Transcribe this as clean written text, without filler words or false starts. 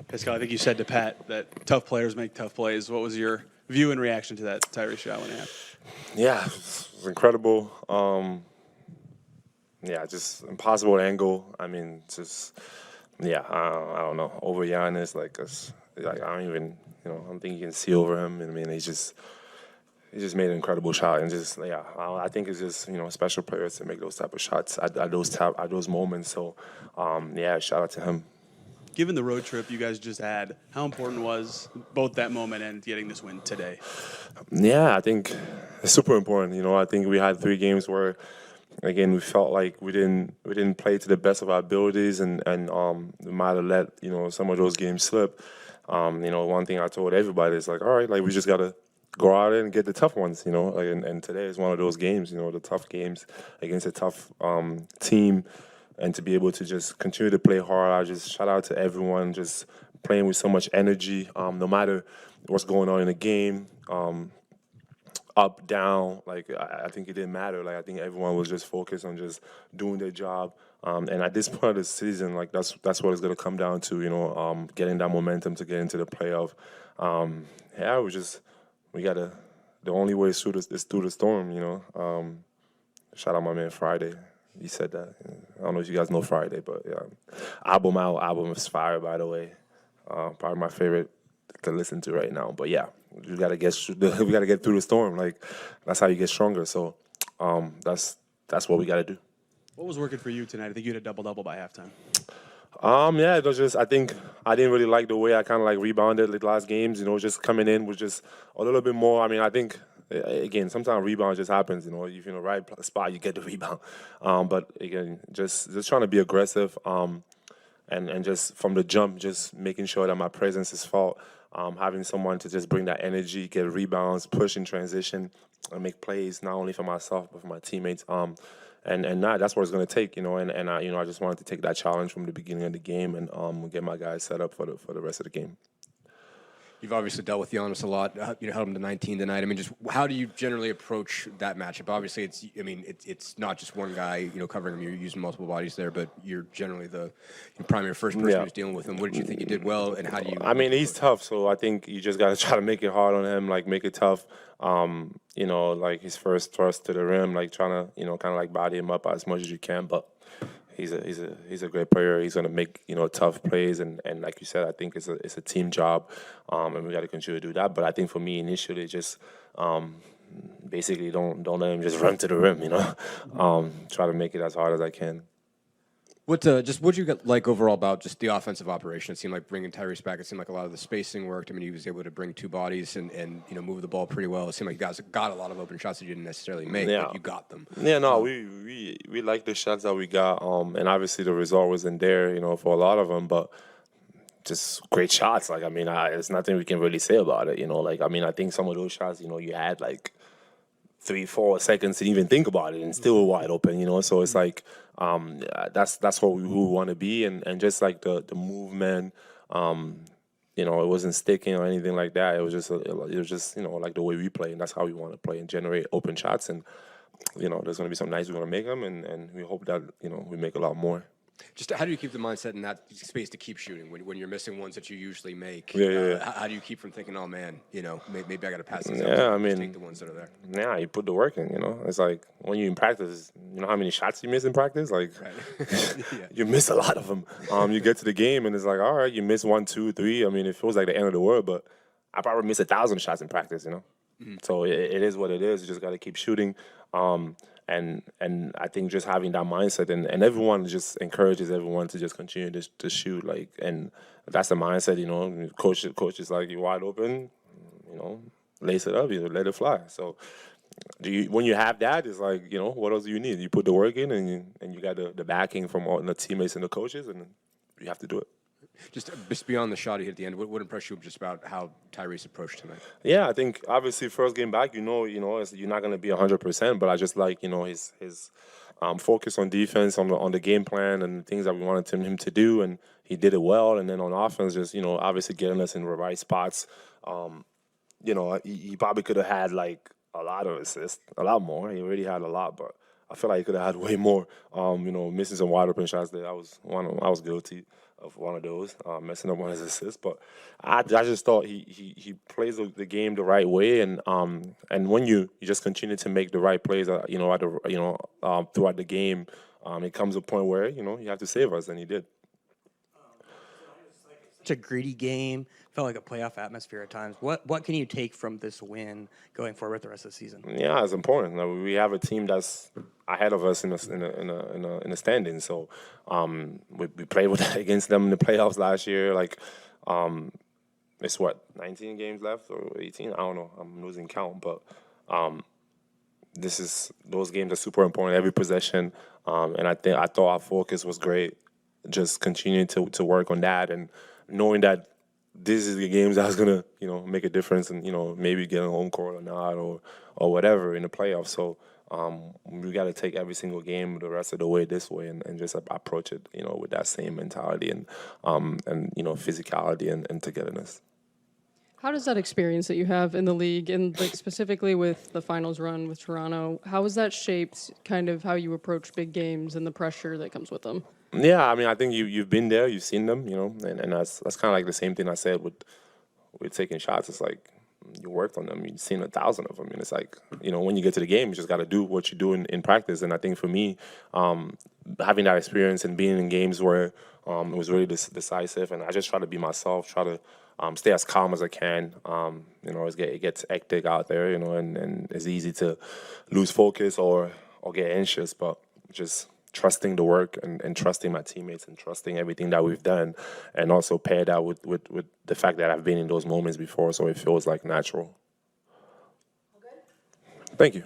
Pascal, I think you said to Pat that tough players make tough plays. What was your view and reaction to that Tyrese shot when it happened? Yeah, it was incredible. Yeah, just impossible angle. I mean, just I don't know. Over Giannis, like I don't even, I don't think you can see over him. I mean, he just made an incredible shot, and I think it's just special players to make those type of shots at those moments. So, shout out to him. Given the road trip you guys just had, how important was both that moment and getting this win today? Yeah, I think it's super important. I think we had 3 games where, again, we felt like we didn't play to the best of our abilities, and we might have let some of those games slip. One thing I told everybody is like, all right, like we just gotta go out there and get the tough ones. And today is one of those games. The tough games against a tough team. And to be able to just continue to play hard, I just shout out to everyone just playing with so much energy, no matter what's going on in the game, up, down. Like I think it didn't matter. Like I think everyone was just focused on just doing their job. And at this point of the season, like that's what it's gonna come down to. Getting that momentum to get into the playoff. We gotta. The only way is through the storm. Shout out my man Friday. He said that. I don't know if you guys know Friday, but yeah. Album is fire, by the way. Probably my favorite to listen to right now. But yeah, we gotta get through the storm. Like that's how you get stronger. So that's what we gotta do. What was working for you tonight? I think you had a double-double by halftime. It was just I think I didn't really like the way I kind of like rebounded the last games. Just coming in was just a little bit more. I mean, I think. Again, sometimes rebound just happens. If you're in the right spot, you get the rebound. But again, just trying to be aggressive, and just from the jump, just making sure that my presence is felt. Having someone to just bring that energy, get rebounds, push in transition, and make plays not only for myself but for my teammates. That's what it's going to take. I just wanted to take that challenge from the beginning of the game and get my guys set up for the rest of the game. You've obviously dealt with Giannis a lot. Held him to 19 tonight. I mean, just how do you generally approach that matchup? Obviously, it's not just one guy, covering him. You're using multiple bodies there, but you're generally the primary first person who's dealing with him. What did you think you did well, and how do you? I mean, he's tough, so I think you just got to try to make it hard on him, like make it tough. Like his first thrust to the rim, like trying to, kind of like body him up as much as you can, but. He's a great player. He's gonna make tough plays, and like you said, I think it's a team job, and we got to continue to do that. But I think for me initially, just basically don't let him just run to the rim. Try to make it as hard as I can. What you like overall about just the offensive operation? It seemed like bringing Tyrese back. It seemed like a lot of the spacing worked. I mean, he was able to bring 2 bodies and move the ball pretty well. It seemed like you guys got a lot of open shots that you didn't necessarily make, but you got them. Yeah, no, we like the shots that we got, and obviously the result wasn't there, for a lot of them, but just great shots. Like I mean, there's nothing we can really say about it. I think some of those shots, you had like 3-4 seconds to even think about it and still wide open, so it's like that's what we want to be, and just like the movement, it wasn't sticking or anything like that. It was just like the way we play, and that's how we want to play and generate open shots, and there's going to be some nights we're going to make them, and we hope that we make a lot more. Just how do you keep the mindset in that space to keep shooting when you're missing ones that you usually make? How do you keep from thinking, oh man, maybe I got to pass these out? I mean, take the ones that are there. Yeah, you put the work in. It's like when you in practice, how many shots you miss in practice? Like you miss a lot of them. You get to the game and it's like, all right, you miss 1, 2, 3. I mean, it feels like the end of the world, but I probably miss 1,000 shots in practice. Mm-hmm. So it is what it is. You just got to keep shooting. And I think just having that mindset and everyone just encourages everyone to just continue to shoot, and that's the mindset, coach is like, you're wide open, lace it up, let it fly. So when you have that, it's like, what else do you need? You put the work in and you got the backing from all the teammates and the coaches, and you have to do it. Just beyond the shot he hit at the end, what impressed you just about how Tyrese approached tonight? Yeah, I think obviously first game back, you're not going to be 100%, but I just like, his focus on defense, on the game plan and the things that we wanted him to do, and he did it well. And then on offense, just, obviously getting us in the right spots. He probably could have had like a lot of assists, a lot more. He already had a lot, but I feel like he could have had way more. Missing some wide open shots there. I was guilty of one of those, messing up one of his assists. But I just thought he plays the game the right way, and when you just continue to make the right plays, throughout the game, it comes a point where you have to save us, and he did. Such a gritty game. Felt like a playoff atmosphere at times. What can you take from this win going forward the rest of the season? Yeah, it's important. We have a team that's ahead of us in the standings. So we played against them in the playoffs last year. It's 19 games left or 18? I don't know. I'm losing count, but those games are super important. Every possession, and I thought our focus was great. Just continuing to work on that and knowing that this is the games that's gonna make a difference and maybe get a home court or not or whatever in the playoffs. So we got to take every single game the rest of the way this way and just approach it with that same mentality and physicality and togetherness. How does that experience that you have in the league and specifically with the finals run with Toronto, how has that shaped kind of how you approach big games and the pressure that comes with them? Yeah, I mean, I think you've been there, you've seen them, and that's kind of like the same thing I said with taking shots. It's like you worked on them, you've seen 1,000 of them, and it's like when you get to the game, you just got to do what you do in practice. And I think for me, having that experience and being in games where it was really decisive, and I just try to be myself, try to stay as calm as I can. It gets hectic out there, and it's easy to lose focus or get anxious, but just trusting the work and trusting my teammates and trusting everything that we've done, and also pair that with the fact that I've been in those moments before, so it feels like natural. Thank you.